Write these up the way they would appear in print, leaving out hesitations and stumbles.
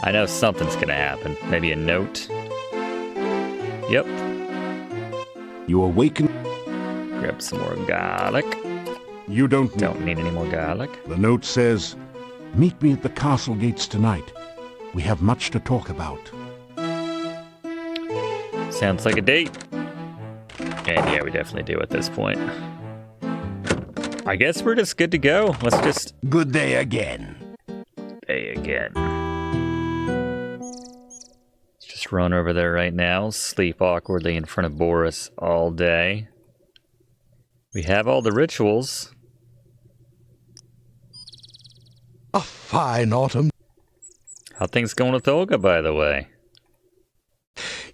I know something's gonna happen. Maybe a note. Yep. You awaken. Grab some more garlic. You don't need any more garlic. The note says, "Meet me at the castle gates tonight. We have much to talk about." Sounds like a date. And yeah, we definitely do at this point. I guess we're just good to go. Let's just... Good day again. Day again. Let's just run over there right now. Sleep awkwardly in front of Boris all day. We have all the rituals. A fine autumn. How things going with Olga, by the way?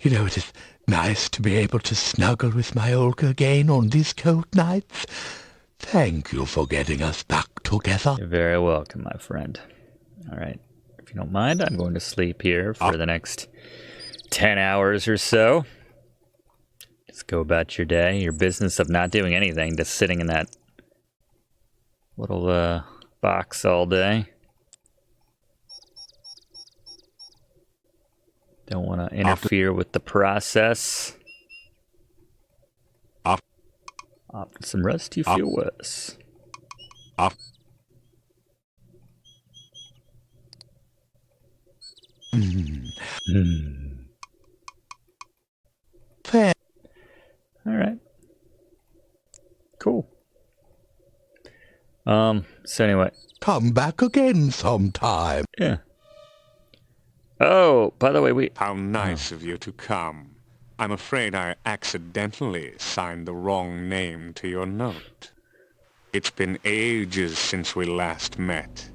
You know, it is nice to be able to snuggle with my Olga again on these cold nights. Thank you for getting us back together. You're very welcome, my friend. All right. If you don't mind, I'm going to sleep here for the next 10 hours or so. Just go about your day, your business of not doing anything, just sitting in that little box all day. Don't want to interfere with the process. After some rest, you feel worse. Fair. All right. Cool. So anyway. Come back again sometime. Yeah. Oh, by the way, How nice of you to come. I'm afraid I accidentally signed the wrong name to your note. It's been ages since we last met.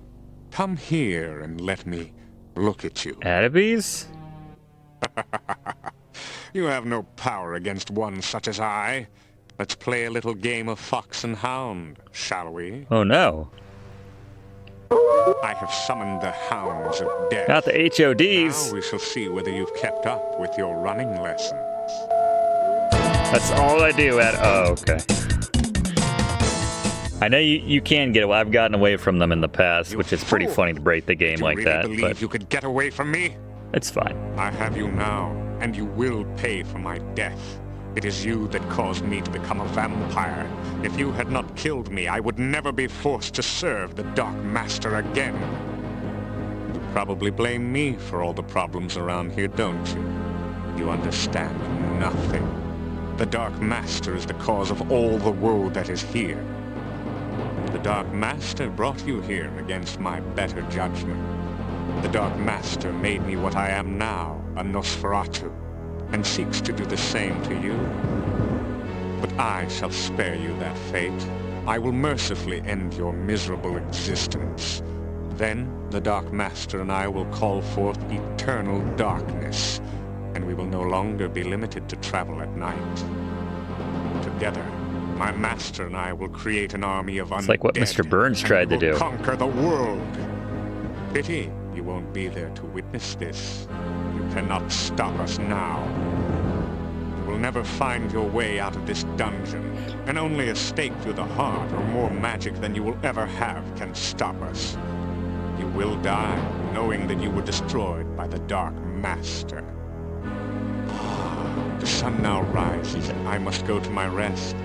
Come here and let me look at you. Addabees? You have no power against one such as I. Let's play a little game of fox and hound, shall we? Oh no. I have summoned the hounds of death. Not the HODs. Now we shall see whether you've kept up with your running lessons. That's all I do at... Oh, okay. I know you can get away. I've gotten away from them in the past, which is pretty funny to break the game like Did you that. really believe But you could get away from me? it's fine. I have you now, and you will pay for my death. It is you that caused me to become a vampire. If you had not killed me, I would never be forced to serve the Dark Master again. You probably blame me for all the problems around here, don't you? You understand nothing. The Dark Master is the cause of all the woe that is here. The Dark Master brought you here against my better judgment. The Dark Master made me what I am now, a Nosferatu, and seeks to do the same to you. But I shall spare you that fate. I will mercifully end your miserable existence. Then the Dark Master and I will call forth eternal darkness, and we will no longer be limited to travel at night. Together, my master and I will create an army of undead. It's like what Mr. Burns tried to do. Conquer the world. Pity you won't be there to witness this. You cannot stop us now. You will never find your way out of this dungeon, and only a stake through the heart or more magic than you will ever have can stop us. You will die, knowing that you were destroyed by the Dark Master. The sun now rises. I must go to my rest.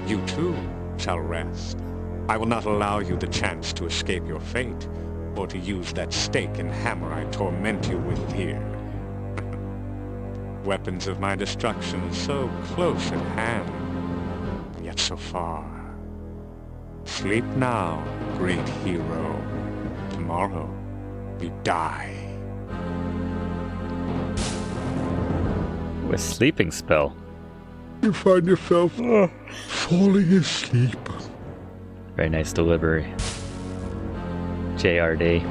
You too shall rest. I will not allow you the chance to escape your fate, or to use that stake and hammer I torment you with here. Weapons of my destruction so close at hand, yet so far. Sleep now, great hero. Tomorrow, you die. A sleeping spell. You find yourself falling asleep. Very nice delivery. JRD.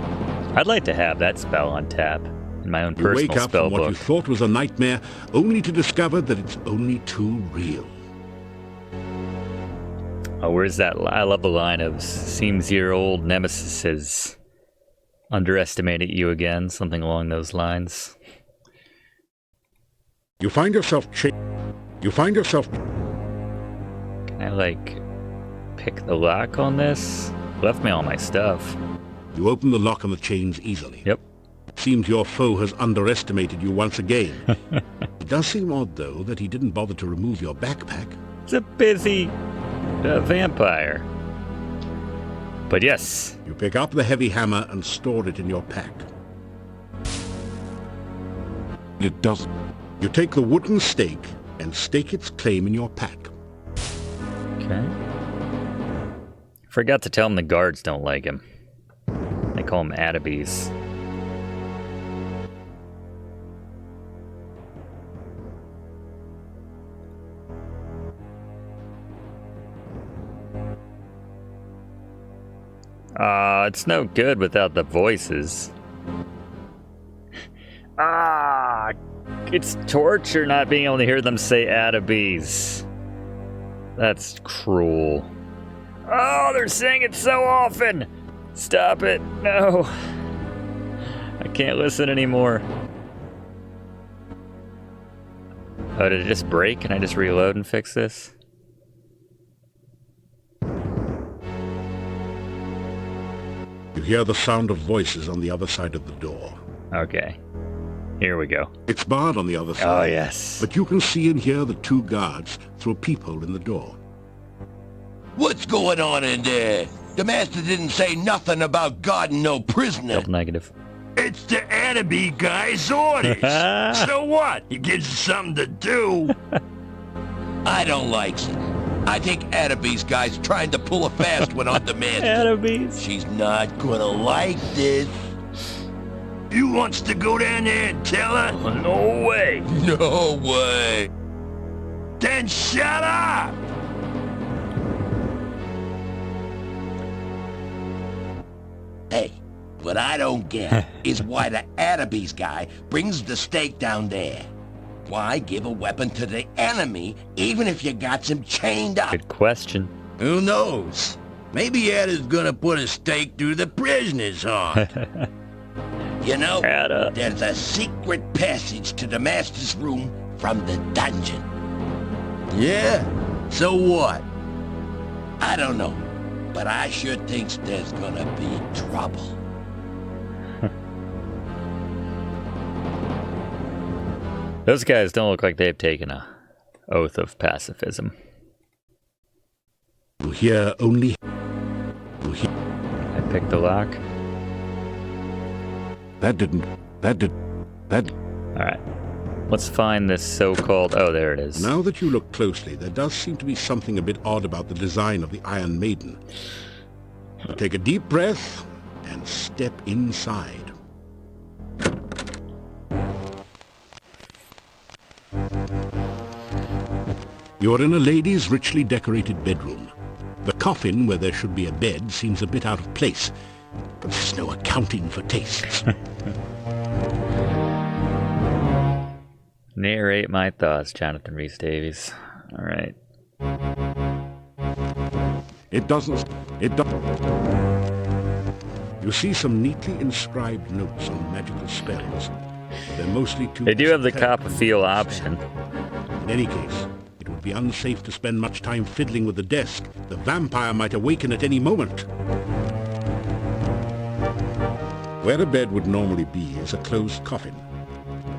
I'd like to have that spell on tap in my own You personal wake up spell from what you book. thought was a nightmare, only to discover that it's only too real. Oh, where's that? I love the line of, seems your old nemesis has underestimated you again, something along those lines. You find yourself Can I, like, pick the lock on this? Left me all my stuff. You open the lock on the chains easily. Yep. Seems your foe has underestimated you once again. It does seem odd, though, that he didn't bother to remove your backpack. He's a busy vampire. But yes. You pick up the heavy hammer and store it in your pack. It doesn't. You take the wooden stake and stake its claim in your pack. Okay. Forgot to tell him the guards don't like him. They call him Addabees. It's no good without the voices. It's torture not being able to hear them say Addabees. That's cruel. Oh, they're saying it so often! Stop it, no. I can't listen anymore. Oh, did it just break? Can I just reload and fix this? You hear the sound of voices on the other side of the door. Okay. Here we go. It's barred on the other side. Oh, yes. But you can see and hear the two guards through a peephole in the door. What's going on in there? The master didn't say nothing about guarding no prisoner. Double negative. It's the Addabee guy's orders. So what? He gives you something to do. I don't like it. I think Addabee's guy's trying to pull a fast one on the master. Addabees. She's not gonna like this. You wants to go down there and tell her? No way. No way. Then shut up! Hey, what I don't get is why the Addabees guy brings the stake down there. Why give a weapon to the enemy even if you got him chained up? Good question. Who knows? Maybe Adda's gonna put a stake through the prisoner's heart. You know, Adda. there's a secret passage to the master's room from the dungeon. Yeah? So what? I don't know, but I sure thinks there's gonna be trouble. Those guys don't look like they've taken a oath of pacifism. You hear only... I picked the lock. Alright. Let's find this so-called... Oh, there it is. Now that you look closely, there does seem to be something a bit odd about the design of the Iron Maiden. Take a deep breath and step inside. You're in a lady's richly decorated bedroom. The coffin, where there should be a bed, seems a bit out of place, but there's no accounting for tastes. Narrate my thoughts, Jonathan Rhys Davies. Alright. It doesn't. You see some neatly inscribed notes on magical spells. They're mostly too... They do have the copperfield option. In any case, it would be unsafe to spend much time fiddling with the desk. The vampire might awaken at any moment. Where a bed would normally be is a closed coffin.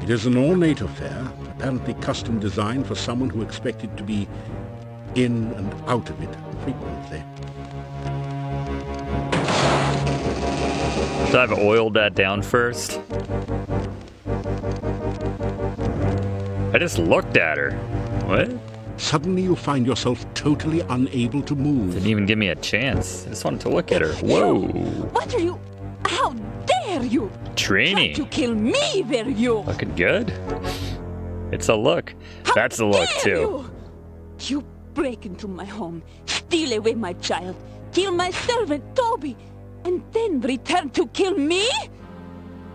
It is an ornate affair, apparently custom designed for someone who expected to be in and out of it frequently. So I've oiled that down first. I just looked at her. What? Suddenly you find yourself totally unable to move. Didn't even give me a chance. I just wanted to look at her. Whoa. What are you? How dare you? Trini. Try to kill me, were you? Looking good. It's a look. How That's a look, dare too. You break into my home, steal away my child, kill my servant, Toby, and then return to kill me?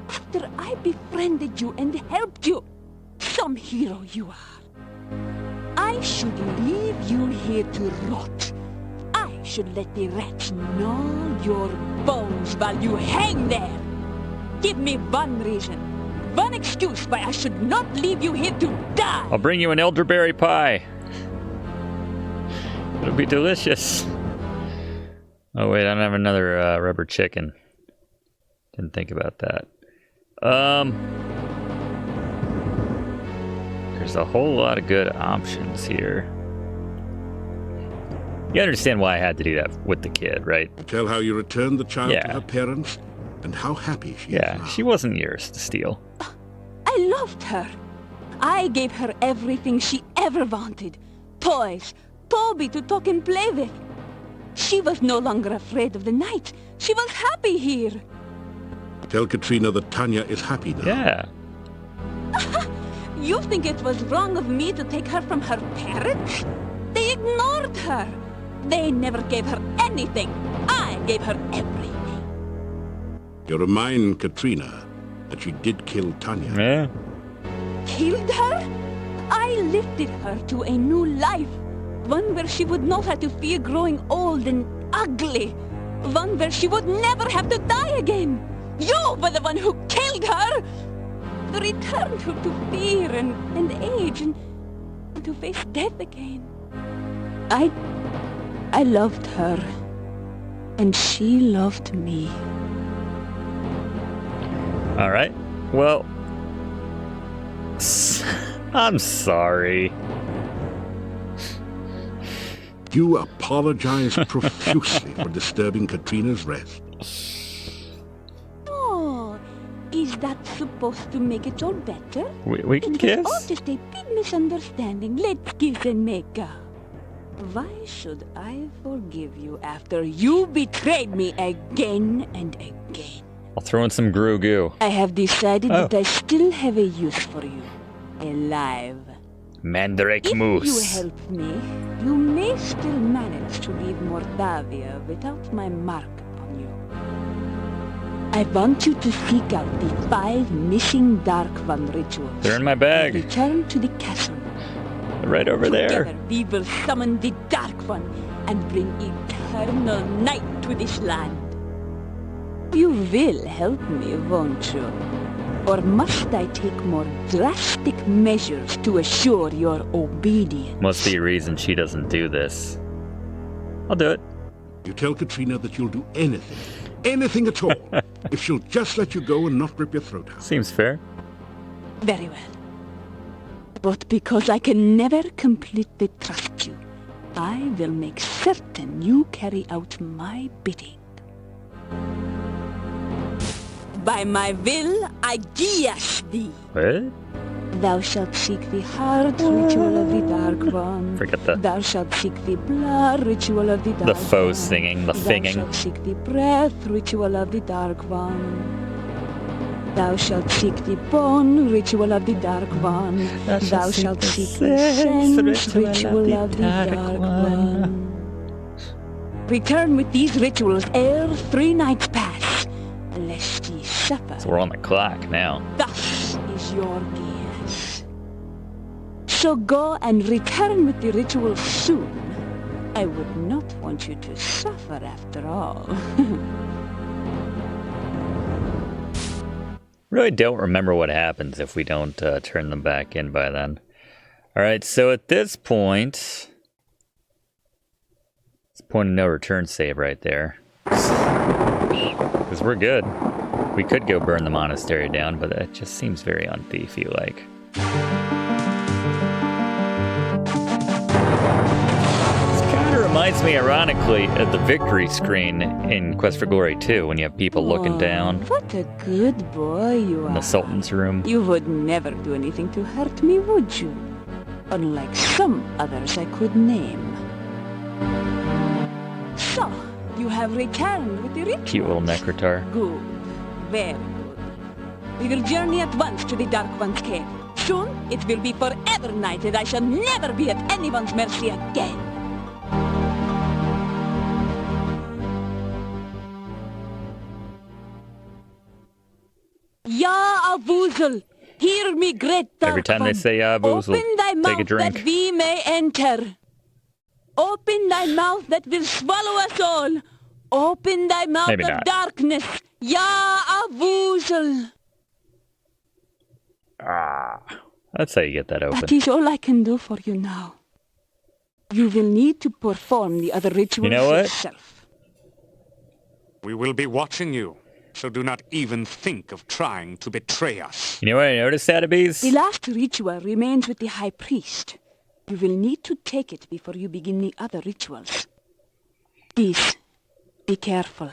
After I befriended you and helped you, some hero you are. I should leave you here to rot. I should let the rats gnaw your bones while you hang there. Give me one reason, one excuse why I should not leave you here to die. I'll bring you an elderberry pie. It'll be delicious. Oh wait, I don't have another rubber chicken. Didn't think about that. There's a whole lot of good options here. You understand why I had to do that with the kid, right? Tell how you returned the child Yeah. to her parents and how happy she is Yeah, now. she wasn't yours to steal. I loved her. I gave her everything she ever wanted. Toys, Toby to talk and play with. She was no longer afraid of the night. She was happy here. Tell Katrina that Tanya is happy now. Yeah. You think it was wrong of me to take her from her parents? They ignored her. They never gave her anything. I gave her everything. You remind Katrina that she did kill Tanya. Yeah. Killed her? I lifted her to a new life. One where she would not have to fear growing old and ugly. One where she would never have to die again. You were the one who killed her! Returned her to fear and age and to face death again. I loved her. And she loved me. All right. Well, I'm sorry. You apologize profusely for disturbing Katrina's rest. Oh, is that supposed to make it all better? We can It kiss? was all just a big misunderstanding. Let's kiss and make up. Why should I forgive you after you betrayed me again and again? I'll throw in some goo. I have decided Oh. that I still have a use for you. Alive. Mandrake If you Moose. help me, you may still manage to leave Mordavia without my mark upon you. I want you to seek out the 5 missing Dark One rituals. They're in my and bag. return to the castle. They're right over there. Together we will summon the Dark One and bring eternal night to this land. You will help me, won't you? Or must I take more drastic measures to assure your obedience? Must be a reason she doesn't do this. I'll do it. You tell Katrina that you'll do anything at all, if she'll just let you go and not rip your throat out. Seems fair. Very well. But because I can never completely trust you, I will make certain you carry out my bidding. By my will, I guias thee. What? Thou shalt seek the heart ritual of the Dark One. Forget that. Thou shalt seek the blood ritual of the Dark The One. faux singing, the Thou finging. shalt seek the breath ritual of the Dark One. Thou shalt seek the bone ritual of the Dark One. Thou shalt seek the sense ritual of the Dark One. Return with these rituals ere 3 nights pass, lest ye suffer. So we're on the clock now. Thus is your guess. So go and return with the ritual soon. I would not want you to suffer after all. Really don't remember what happens if we don't turn them back in by then. Alright, so at this point... It's point of no return save right there. Because we're good. We could go burn the monastery down, but that just seems very un-thiefy-like. Reminds me, ironically, of the victory screen in Quest for Glory 2, when you have people looking down What a good boy you in are. the Sultan's room. You would never do anything to hurt me, would you? Unlike some others I could name. So, you have returned with the ritual. Cute little Necrotar. Good. Very good. We will journey at once to the Dark One's cave. Soon, it will be forever night, and I shall never be at anyone's mercy again. Ya Avoozl, hear me, great Dark Every time One. they say Ya Avoozl, Open thy take mouth a drink. that we may enter. Open thy mouth that will swallow us all. Open thy mouth Maybe of not. darkness. Ya Avoozl. That's how you get that open. That is all I can do for you now. You will need to perform the other rituals You know what? yourself. We will be watching you. so do not even think of trying to betray us. You know what I noticed, Addabees? The last ritual remains with the High Priest. You will need to take it before you begin the other rituals. Please, be careful.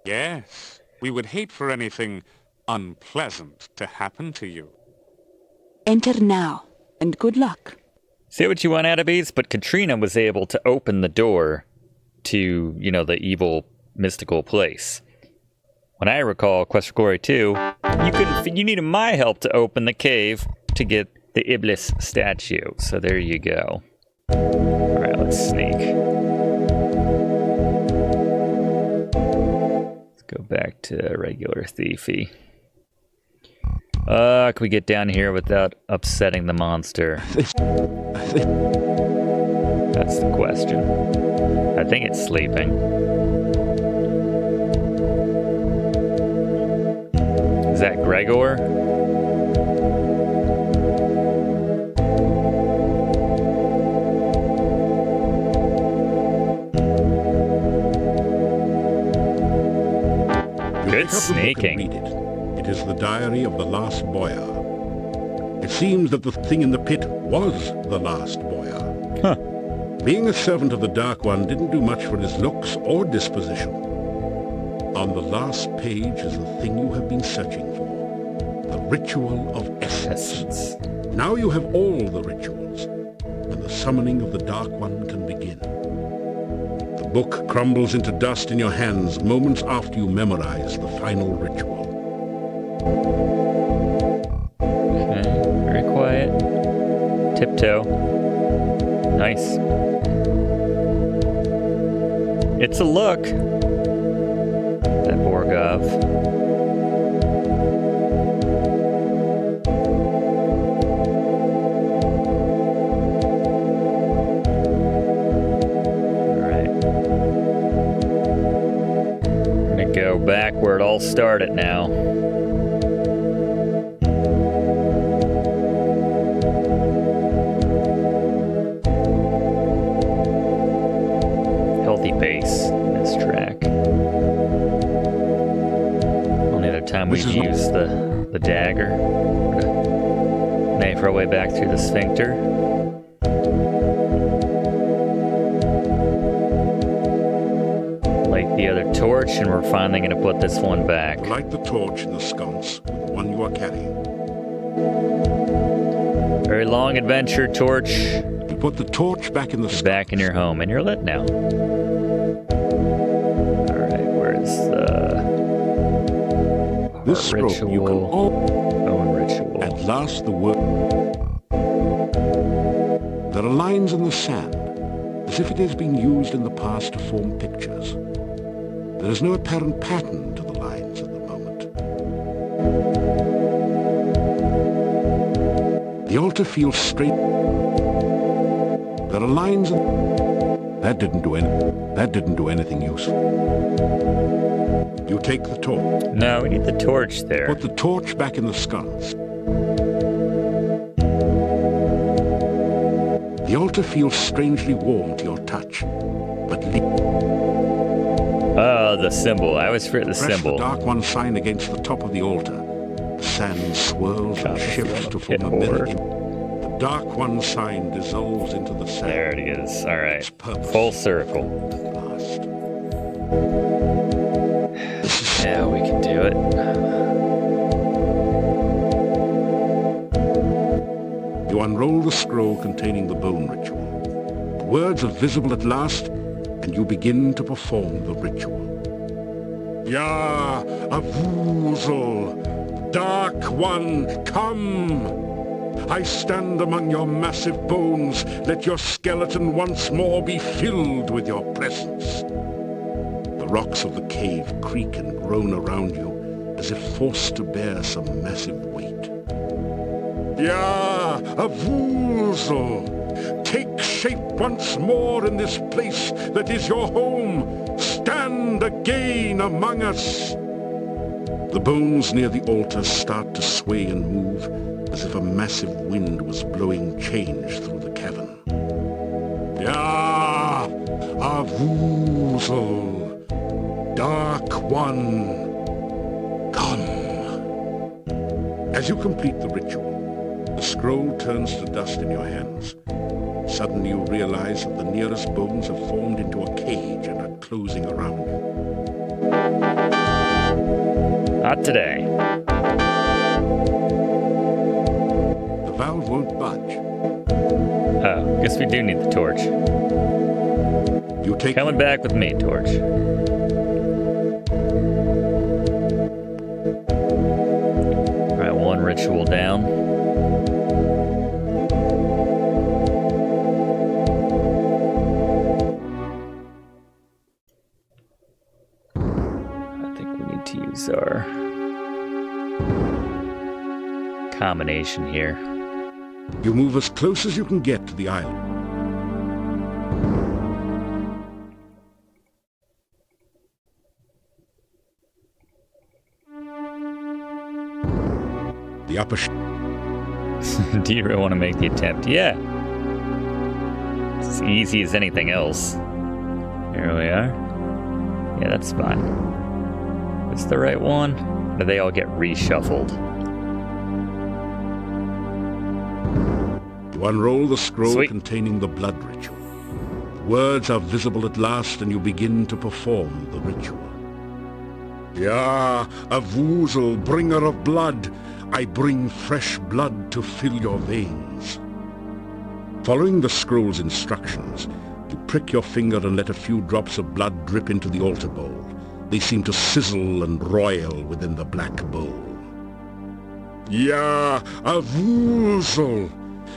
Yes, we would hate for anything unpleasant to happen to you. Enter now, and good luck. Say what you want, Addabees, but Katrina was able to open the door to, you know, the evil, mystical place. When I recall Quest for Glory 2, you needed my help to open the cave to get the Iblis statue. So there you go. Alright, let's sneak. Let's go back to regular Thiefy. Can we get down here without upsetting the monster? That's the question. I think it's sleeping. Is that Gregor? Good sneaking. Read it. It is the diary of the last boyar. It seems that the thing in the pit was the last boyar. Huh. Being a servant of the Dark One didn't do much for his looks or disposition. On the last page is the thing you have been searching for. The ritual of essence. Now you have all the rituals, and the summoning of the Dark One can begin. The book crumbles into dust in your hands moments after you memorize the final ritual. Okay, very quiet. Tiptoe. Nice. It's a look. That Borgov. Alright. I'm gonna go back where it all started now. Base in this track. Only other time we've used the dagger. Knife our way back through the sphincter. Light the other torch, and we're finally going to put this one back. Light the torch in the sconce with the one you are carrying. Very long adventure, torch. You put the torch back in the sconce. Back in your home, and you're lit now. This rope ritual, you can own ritual. At last the word. There are lines in the sand, as if it has been used in the past to form pictures. There is no apparent pattern to the lines at the moment. The altar feels straight. There are lines in... That didn't do anything useful. You take the torch. No, we need the torch there. Put the torch back in the sconce. The altar feels strangely warm to your touch, but the symbol. I always forget the symbol. Press the Dark One sign against the top of the altar. The sand swirls and shifts to form a mirror. The Dark One sign dissolves into the sand. There it is. All right. Full circle. Yeah, we can do it. You unroll the scroll containing the bone ritual. The words are visible at last, and you begin to perform the ritual. Ya, Avoozl, Dark One, come! I stand among your massive bones. Let your skeleton once more be filled with your presence. The rocks of the cave creak and groan around you, as if forced to bear some massive weight. Ya, Avoozl, take shape once more in this place that is your home. Stand again among us. The bones near the altar start to sway and move, as if a massive wind was blowing change through the cavern. Ya, Avoozl, Dark One, come. As you complete the ritual, the scroll turns to dust in your hands. Suddenly you realize that the nearest bones have formed into a cage and are closing around you. Not today. The valve won't budge. Oh, guess we do need the torch. You take Coming back with me, torch. Alright, one ritual down. I think we need to use our combination here. You move as close as you can get to the island. The upper Do you really want to make the attempt? Yeah. It's as easy as anything else. Here we are. Yeah, that's fine. Is the right one? Or do they all get reshuffled? You unroll the scroll Sweet. containing the blood ritual. Words are visible at last, and you begin to perform the ritual. Ya, Avoozl, bringer of blood, I bring fresh blood to fill your veins. Following the scroll's instructions, you prick your finger and let a few drops of blood drip into the altar bowl. They seem to sizzle and roil within the black bowl. Ya, Avoozl,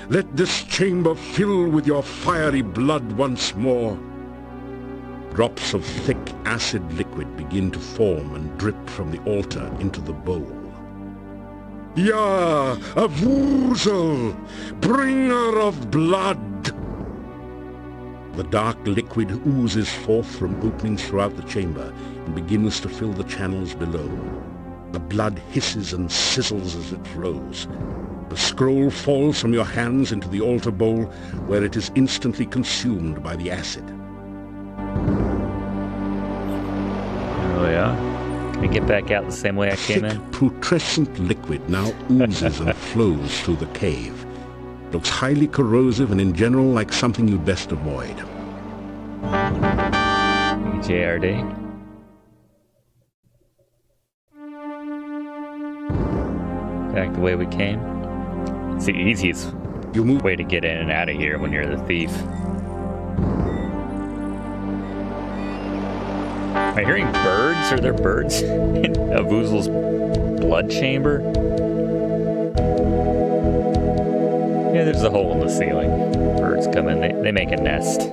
let this chamber fill with your fiery blood once more. Drops of thick acid liquid begin to form and drip from the altar into the bowl. Ya, Avoozl, bringer of blood! The dark liquid oozes forth from openings throughout the chamber and begins to fill the channels below. The blood hisses and sizzles as it flows. The scroll falls from your hands into the altar bowl, where it is instantly consumed by the acid. Oh yeah? Can I get back out the same way I came in? Thick, putrescent liquid now oozes and flows through the cave. It looks highly corrosive and in general like something you'd best avoid. JRD. Back the way we came. It's the easiest You move way to get in and out of here when you're the thief. Am I hearing birds? Are there birds in Avoozl's blood chamber? Yeah, there's a hole in the ceiling. Birds come in, they make a nest.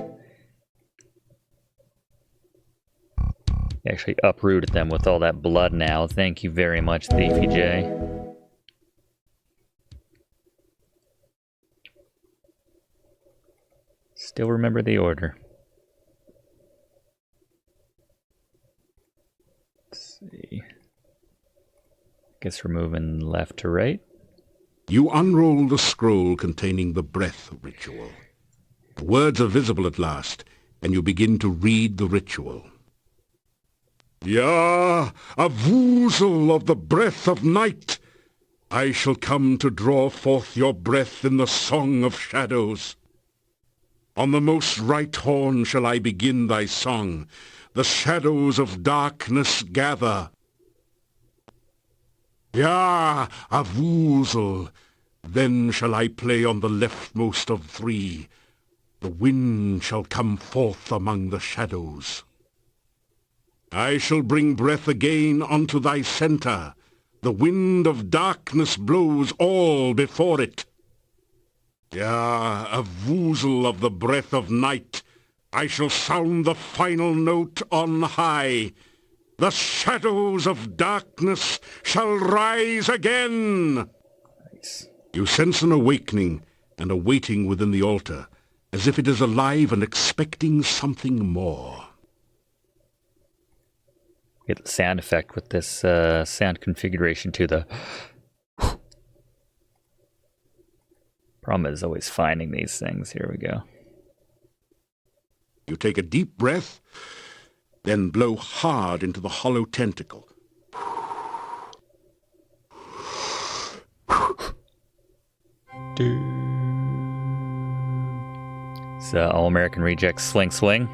Actually uprooted them with all that blood now. Thank you very much, Thiefy J. Still remember the order. Let's see. Guess we're moving left to right. You unroll the scroll containing the breath ritual. The words are visible at last, and you begin to read the ritual. Ya, Avoozl of the breath of night, I shall come to draw forth your breath in the song of shadows. On the most right horn shall I begin thy song. The shadows of darkness gather. Ya, Avoozl, then shall I play on the leftmost of three. The wind shall come forth among the shadows. I shall bring breath again unto thy centre. The wind of darkness blows all before it. Ya, Avoozl of the breath of night, I shall sound the final note on high. The shadows of darkness shall rise again. Nice. You sense an awakening and a waiting within the altar, as if it is alive and expecting something more. Get the sound effect with this sound configuration to the... Problem is always finding these things. Here we go. You take a deep breath Then blow hard into the hollow tentacle. It's All-American Reject Sling Swing.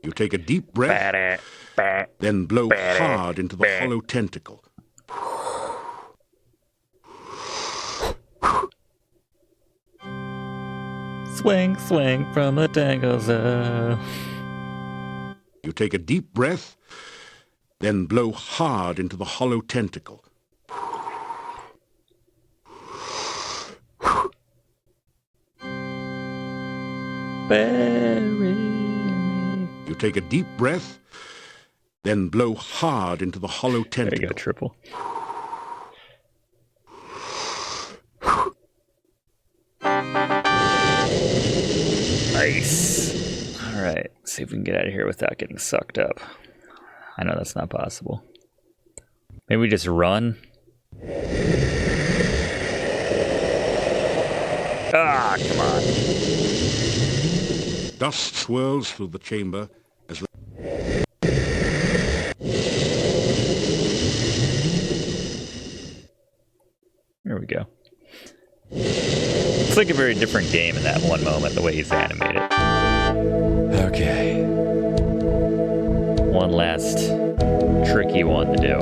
You take a deep breath, then blow hard into the hollow tentacle. Swing, swing from the tangles. You take a deep breath, then blow hard into the hollow tentacle. Bury me. You take a deep breath, then blow hard into the hollow There you tentacle. go, triple. Nice. All right, see if we can get out of here without getting sucked up. I know that's not possible. Maybe we just run. Ah, come on. Dust swirls through the chamber as the... There we go. It's like a very different game in that one moment, the way he's animated. Okay. One last tricky one to do.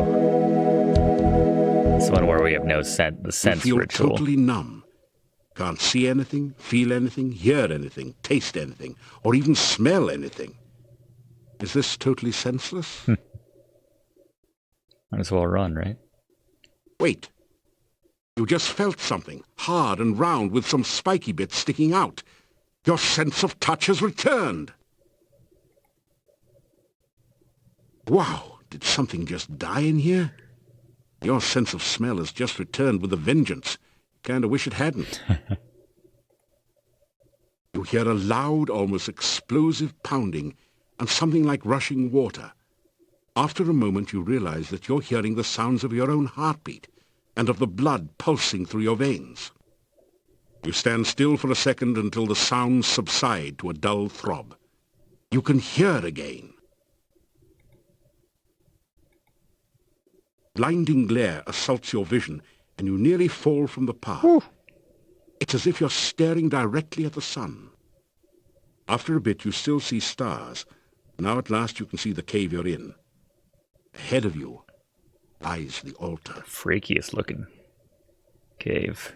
This one where we have no the sense you feel ritual. totally numb. Can't see anything, feel anything, hear anything, taste anything, or even smell anything. Is this totally senseless? Might as well run, right? Wait. You just felt something, hard and round with some spiky bits sticking out. Your sense of touch has returned. Wow, did something just die in here? Your sense of smell has just returned with a vengeance. Kinda wish it hadn't. You hear a loud, almost explosive pounding and something like rushing water. After a moment you realize that you're hearing the sounds of your own heartbeat and of the blood pulsing through your veins. You stand still for a second until the sounds subside to a dull throb. You can hear again. Blinding glare assaults your vision, and you nearly fall from the path. Whew. It's as if you're staring directly at the sun. After a bit, you still see stars. Now at last you can see the cave you're in. Ahead of you lies the altar. Freakiest looking cave.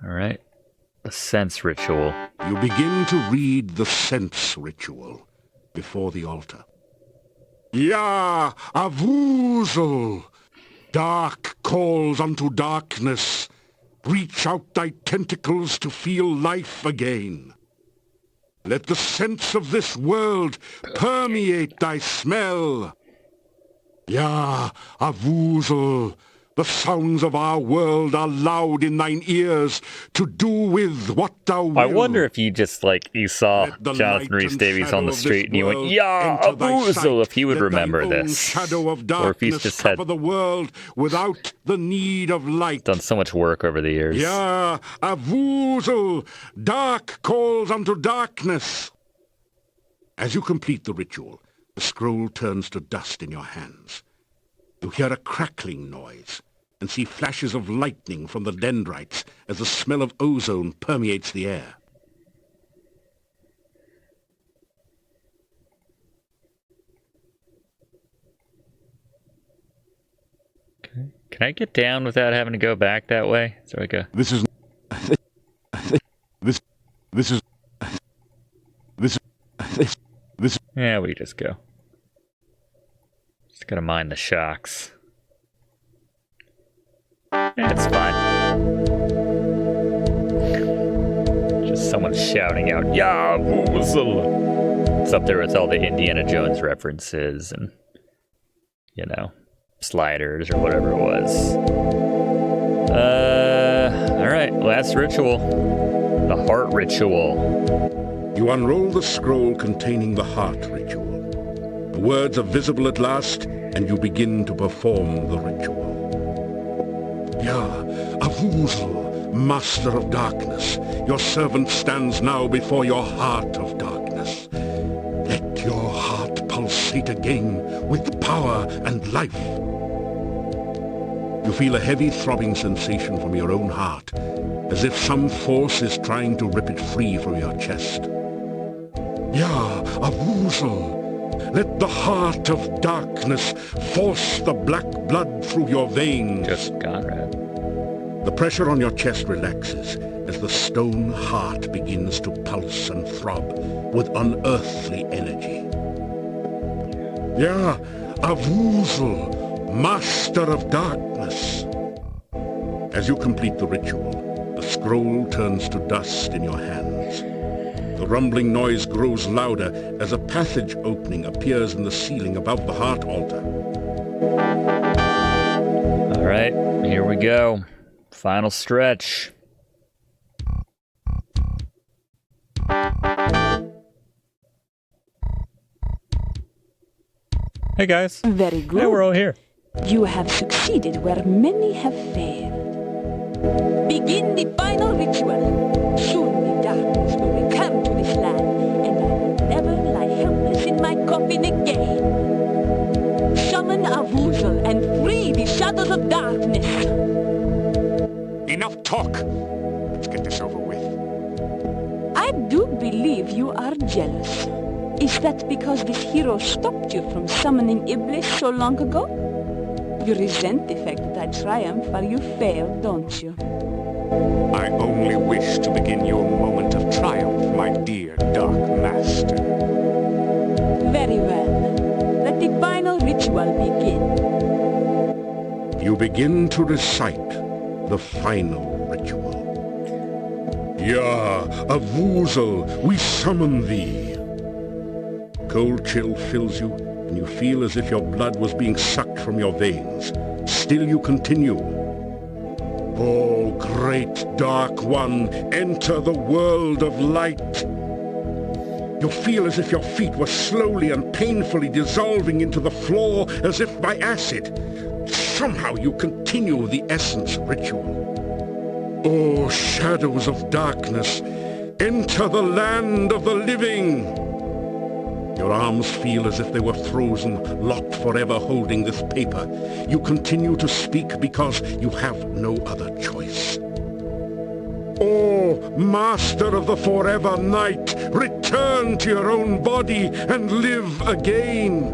All right. The sense ritual. You begin to read the sense ritual before the altar. Ya Avoozl! Dark calls unto darkness. Reach out thy tentacles to feel life again. Let the sense of this world permeate thy smell. Ya Avoozl! The sounds of our world are loud in thine ears to do with what thou wilt. I wonder if you just, like, you saw Let the Jonathan light Rhys and Davies shadow on the of street this and you went, world yeah, enter thy Avoozl, sight. if he would Let remember thine own this. shadow of Or if he's darkness just cover had the world without the need of light. done so much work over the years. Ya Avoozl! Dark calls unto darkness. As you complete the ritual, the scroll turns to dust in your hands. You hear a crackling noise and see flashes of lightning from the dendrites as the smell of ozone permeates the air. Okay. Can I get down without having to go back that way? Is there like a... This is Yeah, we just go. Just gotta mind the shocks. Yeah, it's fine. Just someone shouting out, "Ya Avoozl!" It's up there with all the Indiana Jones references and, you know, sliders or whatever it was. Alright, last ritual. The heart ritual. You unroll the scroll containing the heart ritual. The words are visible at last, and you begin to perform the ritual. Ya Avoozl, Master of Darkness, your servant stands now before your heart of darkness. Let complete again with power and life. You feel a heavy throbbing sensation from your own heart, as if some force is trying to rip it free from your chest. Yeah, Avoozl. Let the heart of darkness force the black blood through your veins. Just Conrad. The pressure on your chest relaxes as the stone heart begins to pulse and throb with unearthly energy. Yeah, Avoozl, master of darkness. As you complete the ritual, the scroll turns to dust in your hands. The rumbling noise grows louder as a passage opening appears in the ceiling above the heart altar. All right, here we go. Final stretch. Hey guys. Very good. Yeah, we're all here. You have succeeded where many have failed. Begin the final ritual. Soon the darkness will return to this land, and I will never lie helpless in my coffin again. Summon Avoozl and free the shadows of darkness. Enough talk! Let's get this over with. I do believe you are jealous. Is that because this hero stopped you from summoning Iblis so long ago? You resent the fact that I triumphed while you failed, don't you? I only wish to begin your moment of triumph, my dear Dark Master. Very well. Let the final ritual begin. You begin to recite the final ritual. Yeah, Avoozl, we summon thee. Cold chill fills you, and you feel as if your blood was being sucked from your veins. Still you continue. Oh, great Dark One, enter the world of light. You feel as if your feet were slowly and painfully dissolving into the floor as if by acid. Somehow you continue the essence ritual. Oh, shadows of darkness, enter the land of the living. Your arms feel as if they were frozen, locked forever holding this paper. You continue to speak because you have no other choice. Oh, Master of the Forever Night, return to your own body and live again.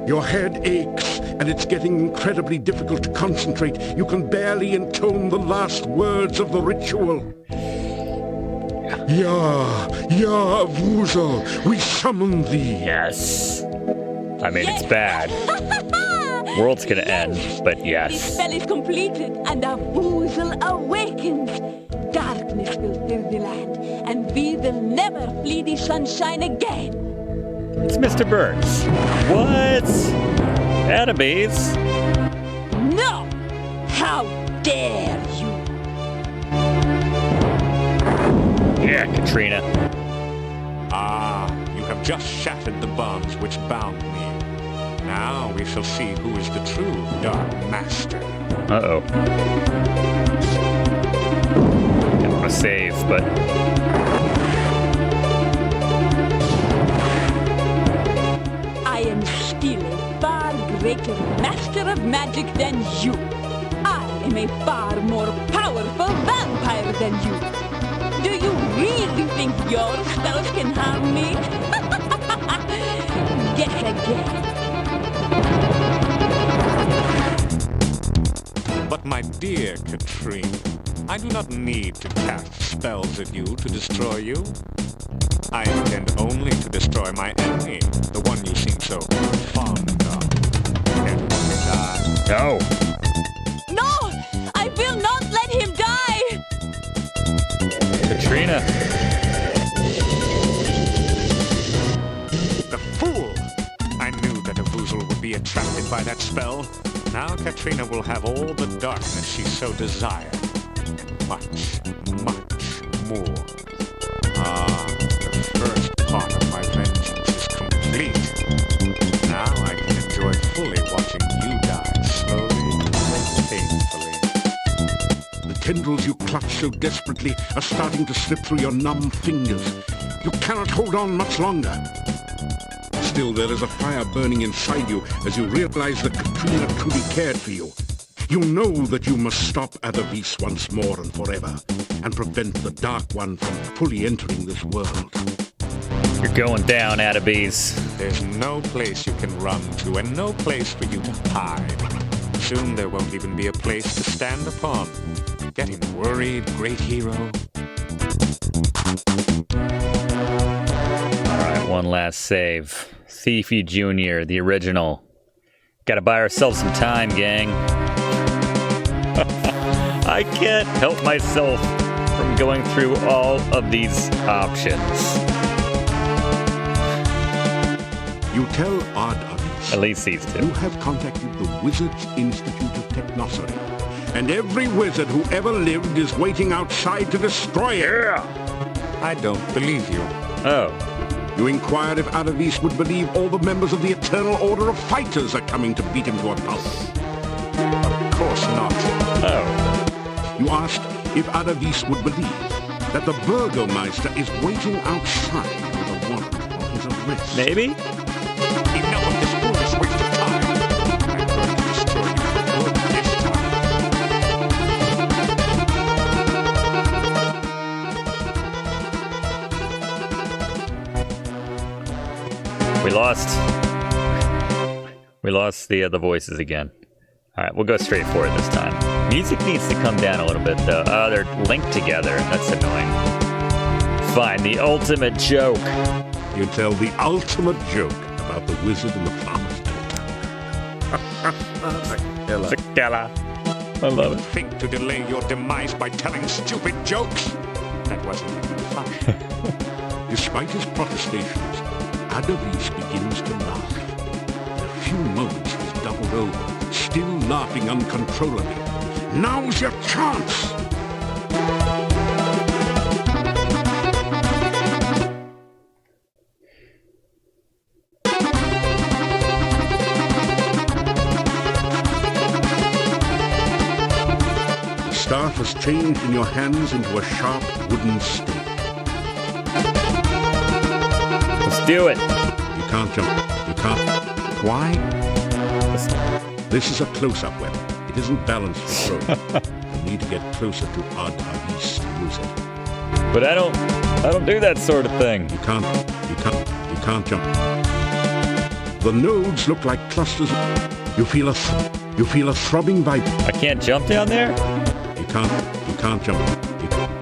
Your head aches, and it's getting incredibly difficult to concentrate. You can barely intone the last words of the ritual. Yeah, Avoozl, we summon thee. Yes. I mean, it's bad. World's gonna end, but The yes. spell is completed, and Avoozl awakens. Darkness will fill the land, and we will never flee the sunshine again. It's Mr. Burns. What? Addabees? No! How dare you! Yeah, Katrina. Ah, you have just shattered the bonds which bound me. Now we shall see who is the true Dark Master. Uh-oh. I want to save, but... I am still a far greater master of magic than you. I am a far more powerful vampire than you. Do you really think your spells can harm me? Guess again. But my dear Katrina, I do not need to cast spells at you to destroy you. I intend only to destroy my enemy, the one you seem so fond of. And die. No. No! I will not let him die! Katrina. The fool! I knew that Avoozl would be attracted by that spell. Now Katrina will have all the darkness she so desired. And much, much more. Ah, the first part of my vengeance is complete. Now I can enjoy fully watching you die slowly and painfully. The tendrils you clutch so desperately are starting to slip through your numb fingers. You cannot hold on much longer. Still, there is a fire burning inside you as you realize that Katrina truly cared for you. You know that you must stop Addabees once more and forever, and prevent the Dark One from fully entering this world. You're going down, Addabees. There's no place you can run to, and no place for you to hide. Soon there won't even be a place to stand upon. Getting worried, great hero? Alright, one last save. Thiefy Jr., the original. Gotta buy ourselves some time, gang. I can't help myself from going through all of these options. You tell Addabees. At least these two. You have contacted the Wizards Institute of Technosity, and every wizard who ever lived is waiting outside to destroy it. I don't believe you. Oh. You inquired if Addabees would believe all the members of the Eternal Order of Fighters are coming to beat him to a pulp. Of course not. Oh. You asked if Addabees would believe that the Burgomeister is waiting outside with a warrant for his arrest. Maybe? Enough of this foolish waste of time. I'm going to destroy you for good this time. We lost the voices again. All right, we'll go straight for it this time. Music needs to come down a little bit, though. Oh, they're linked together. That's annoying. Fine, the ultimate joke. You tell the ultimate joke about the wizard and the farmer's daughter. Killer. I love it. Think to delay your demise by telling stupid jokes? That wasn't even funny. Despite his protestations, Addabees begins to laugh. In a few moments, he's doubled over, still laughing uncontrollably. Now's your chance! The staff has changed in your hands into a sharp wooden stake. Let's do it. You can't jump. You can't. Why? This is a close-up weapon. It isn't balanced for throwing. You need to get closer to Addabees to use it. But I don't do that sort of thing. You can't jump. The nodes look like clusters. You feel a throbbing vibe. I can't jump down there? You can't jump.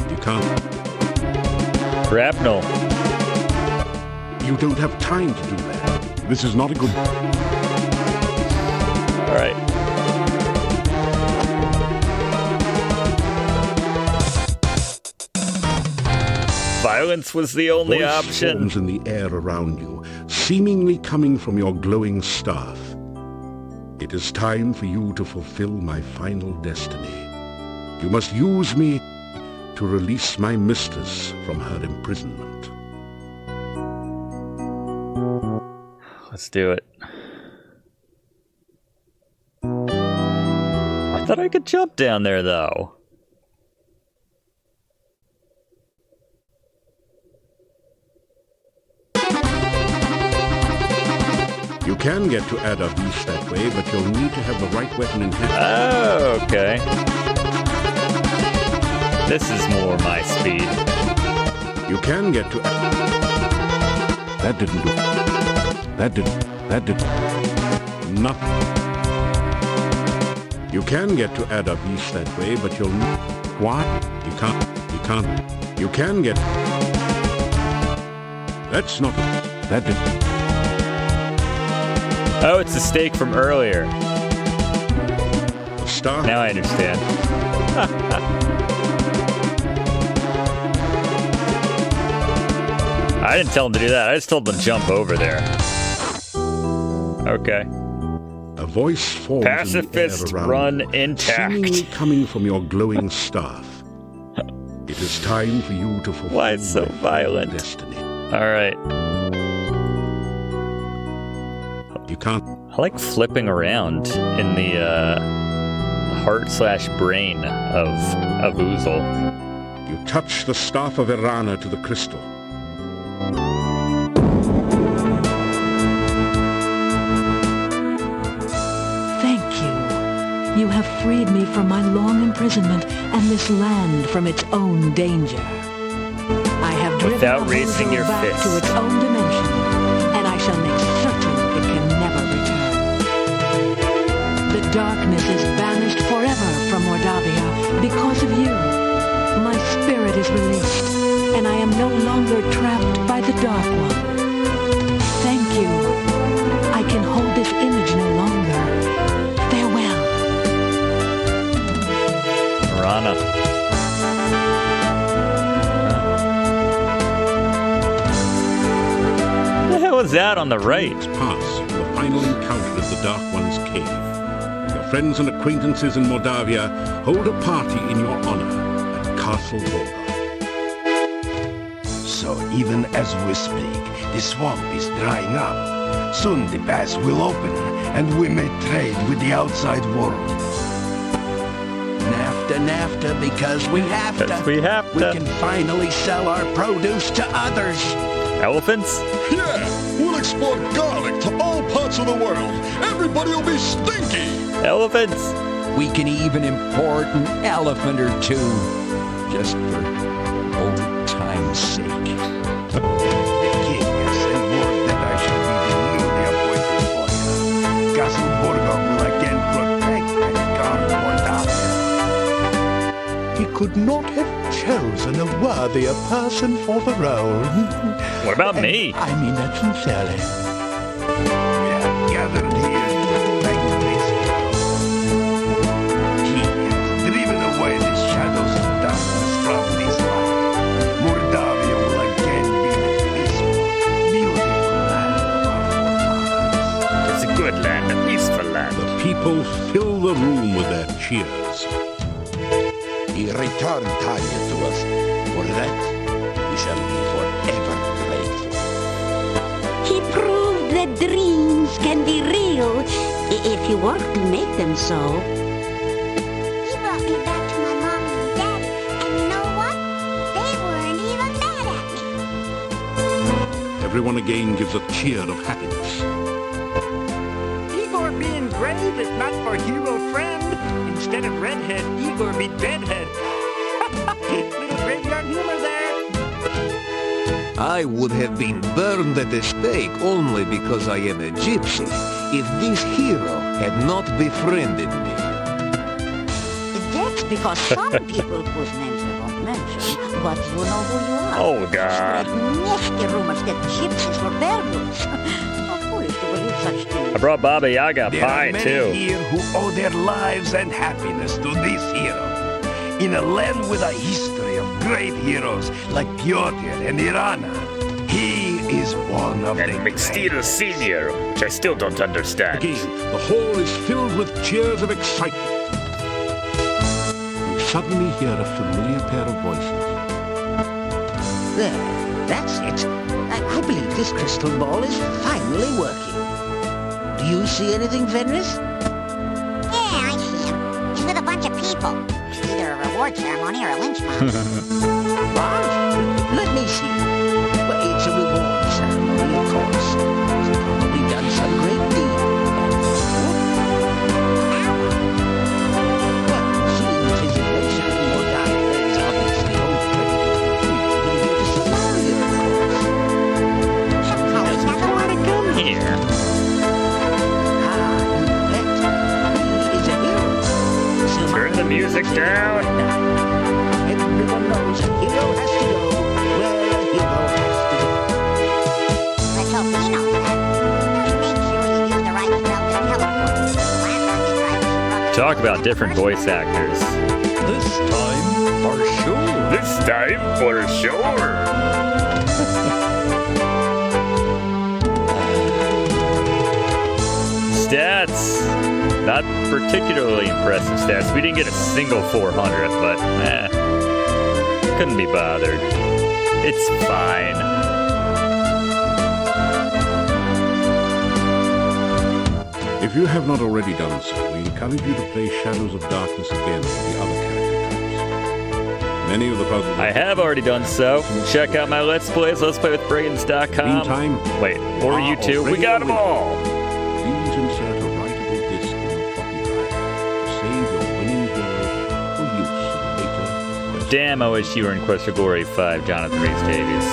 You can't. Grapnel. You don't have time to do that. This is not a good... All right. Violence was the only Voice option. forms in the air around you, seemingly coming from your glowing staff. It is time for you to fulfill my final destiny. You must use me to release my mistress from her imprisonment. Let's do it. I thought I could jump down there, though. You can get to Addabees that way, but you'll need to have the right weapon in hand. Oh, okay. This is more my speed. You can get to... That didn't do... That did... Nothing. You can get to Addabees that way, but you'll... What? You can't... You can get... That's not... That did... Oh, it's a stake from earlier. The star... Now I understand. I didn't tell him to do that. I just told him to jump over there. Okay. A voice forms Pacifist in the air around run you, intact. seemingly coming from your glowing staff. It is time for you to fulfill Why so my violent? destiny. All right. You can't... I like flipping around in the heart/brain of Avoozl. You touch the staff of Irana to the crystal. You have freed me from my long imprisonment and this land from its own danger. I have driven Without raising Avoozl your back fist. to its own dimension, and I shall make certain it can never return. The darkness is banished forever from Mordavia because of you. My spirit is released, and I am no longer trapped by the Dark One. Thank you. I can hold this image no longer. Farewell. Rana. What the hell is that on the right? Pass for the final encounter at the Dark One's cave. Your friends and acquaintances in Mordavia hold a party in your honor at Castle Volga. So even as we speak, the swamp is drying up. Soon the pass will open, and we may trade with the outside world. NAFTA, because we have to. We have We to. can finally sell our produce to others. Elephants? Yeah, we'll export garlic to all parts of the world. Everybody will be stinky. Elephants? We can even import an elephant or two, just for old time's sake. The king has sent word that I shall be the newly appointed lawyer. Castle Volga will again protect and guard Mordavia. He could not have chosen a worthier person for the role. What about me? I mean that sincerely. We have gathered here to thank this hero. He has driven away the shadows of darkness from this land. Mordavia will again be the peaceful, beautiful land of our forefathers. It's a good land, a peaceful land. The people fill the room with their cheers. He returned Tanya to us. For that, we shall be forever grateful. He proved that dreams can be real if you work to make them so. He brought me back to my mom and dad, and you know what? They weren't even mad at me. Everyone again gives a cheer of happiness. Igor being brave is not for hero friend. Instead of redhead, Igor be deadhead. Little graveyard humor there. I would have been burned at the stake only because I am a gypsy if this hero had not befriended me. That's because some people whose names we won't mention, but you know who you are. Oh, God. Spread nasty rumors that gypsies were bear goods. How foolish to believe such things. I brought Baba Yaga There pie, are many too. here who owe their lives and happiness to this hero. In a land with a history of great heroes like Piotr and Irana, he is one of the great. Sr., which I still don't understand. Again, the hall is filled with cheers of excitement. You suddenly hear a familiar pair of voices. There, that's it. I believe this crystal ball is finally working. Do you see anything, Fenris? Yeah, I see him. He's with a bunch of people. Either a reward ceremony or a lynch mob. What? Let me see. Well, it's a reward ceremony, of course. He's probably done some great deed. Well, seeing as his adventure in Mordavia is obviously over, we've been here to see Mario, of course. Always another one. Come here. Ah, you bet. He is a hero. So Turn the music down. everyone knows a hero has to go where a hero has to go. Let's hope he knows that. Just make sure you use the right spell to teleport. Last time he tried, he brought the Talk about different voice actors. This time, for sure. This time, for sure. Stats. Not particularly impressive stats. We didn't get a single 400, but couldn't be bothered. It's fine. If you have not already done so, we encourage you to play Shadows of Darkness again with the other character types. Many of the puzzles... I have already done so. Check out my Let's Plays, Let's Play with Brigands.com. Meantime, Wait, or YouTube. We got them all. Please insert a writable disc in your floppy drive to save Damn, I wish you were in Quest for Glory 5, Jonathan Rhys Davies.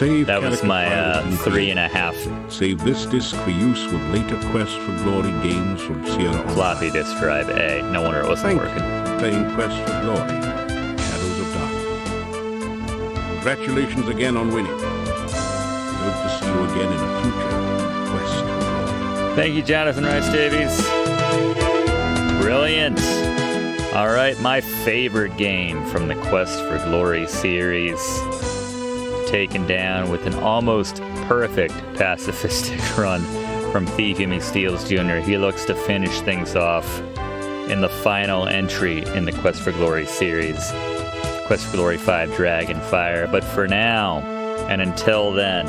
Save That was my character file 3.5 Save this disc for use with later Quest for Glory games from Sierra Online. floppy disk drive A. No wonder it wasn't Thank working. you for playing Quest for Glory, Shadows of Darkness. Congratulations again on winning. We hope to see you again in a future Quest for Glory. Thank you, Jonathan Rhys Davies. Brilliant. All right, my favorite game from the Quest for Glory series. Taken down with an almost perfect pacifistic run from Thiefy Jr. He looks to finish things off in the final entry in the Quest for Glory series, Quest for Glory 5 Dragonfire. But for now, and until then,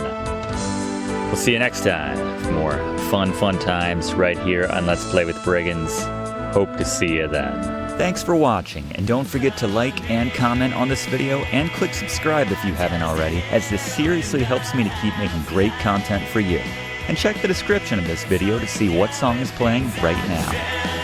we'll see you next time for more fun times right here on Let's Play with Brigands. Hope to see you then. Thanks for watching, and don't forget to like and comment on this video, and click subscribe if you haven't already, as this seriously helps me to keep making great content for you. And check the description of this video to see what song is playing right now.